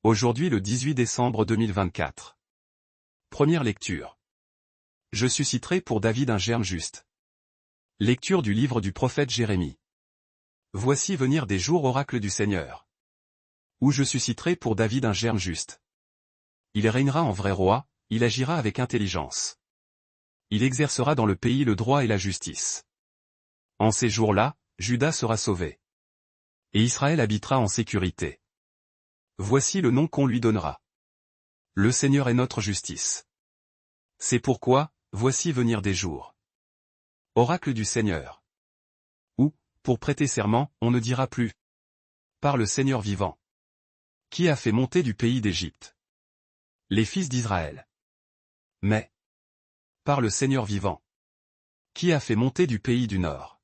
Aujourd'hui le 18 décembre 2024. Première lecture. Je susciterai pour David un germe juste. Lecture du livre du prophète Jérémie. Voici venir des jours oracle du Seigneur. Où je susciterai pour David un germe juste. Il régnera en vrai roi, il agira avec intelligence. Il exercera dans le pays le droit et la justice. En ces jours-là, Juda sera sauvé. Et Israël habitera en sécurité. Voici le nom qu'on lui donnera. Le Seigneur est notre justice. C'est pourquoi, voici venir des jours. Oracle du Seigneur. Où, pour prêter serment, on ne dira plus. Par le Seigneur vivant. Qui a fait monter du pays d'Égypte les fils d'Israël. Mais, par le Seigneur vivant. Qui a fait monter du pays du nord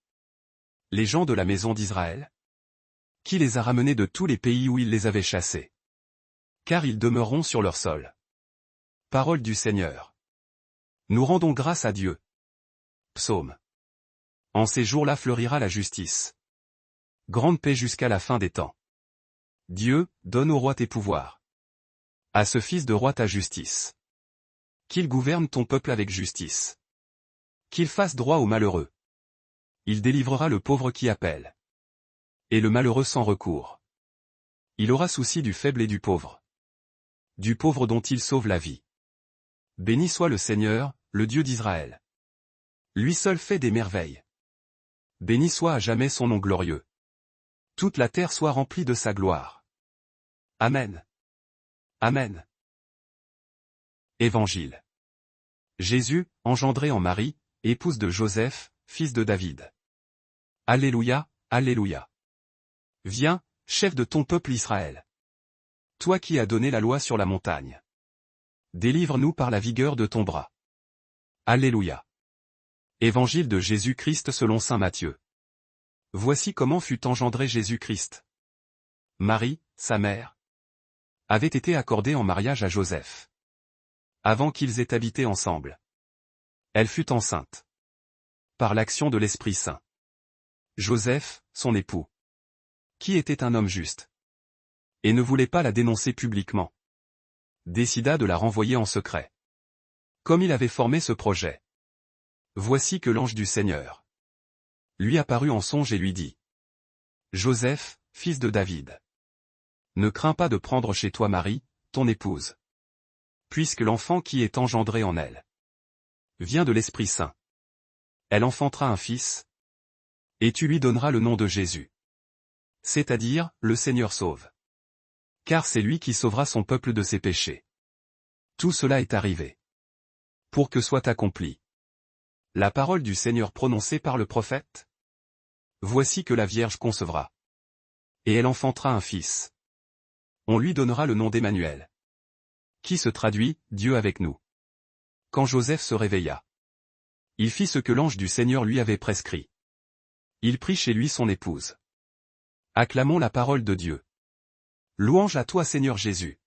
les gens de la maison d'Israël? Qui les a ramenés de tous les pays où il les avait chassés? Car ils demeureront sur leur sol. Parole du Seigneur. Nous rendons grâce à Dieu. Psaume. En ces jours-là fleurira la justice. Grande paix jusqu'à la fin des temps. Dieu, donne au roi tes pouvoirs. À ce fils de roi ta justice. Qu'il gouverne ton peuple avec justice. Qu'il fasse droit aux malheureux. Il délivrera le pauvre qui appelle. Et le malheureux sans recours. Il aura souci du faible et du pauvre. Du pauvre dont il sauve la vie. Béni soit le Seigneur, le Dieu d'Israël. Lui seul fait des merveilles. Béni soit à jamais son nom glorieux. Toute la terre soit remplie de sa gloire. Amen. Amen. Évangile. Jésus, engendré en Marie, épouse de Joseph, fils de David. Alléluia, Alléluia. Viens, chef de ton peuple Israël. Toi qui as donné la loi sur la montagne. Délivre-nous par la vigueur de ton bras. Alléluia. Évangile de Jésus-Christ selon saint Matthieu. Voici comment fut engendré Jésus-Christ. Marie, sa mère, avait été accordée en mariage à Joseph. Avant qu'ils aient habité ensemble. Elle fut enceinte. Par l'action de l'Esprit Saint. Joseph, son époux, qui était un homme juste, et ne voulait pas la dénoncer publiquement, décida de la renvoyer en secret. Comme il avait formé ce projet. Voici que l'ange du Seigneur lui apparut en songe et lui dit: Joseph, fils de David, ne crains pas de prendre chez toi Marie, ton épouse, puisque l'enfant qui est engendré en elle vient de l'Esprit Saint. Elle enfantera un fils, et tu lui donneras le nom de Jésus. C'est-à-dire, le Seigneur sauve. Car c'est lui qui sauvera son peuple de ses péchés. Tout cela est arrivé pour que soit accompli la parole du Seigneur prononcée par le prophète. Voici que la Vierge concevra. Et elle enfantera un fils. On lui donnera le nom d'Emmanuel. Qui se traduit, Dieu avec nous. Quand Joseph se réveilla, il fit ce que l'ange du Seigneur lui avait prescrit. Il prit chez lui son épouse. Acclamons la parole de Dieu. Louange à toi Seigneur Jésus.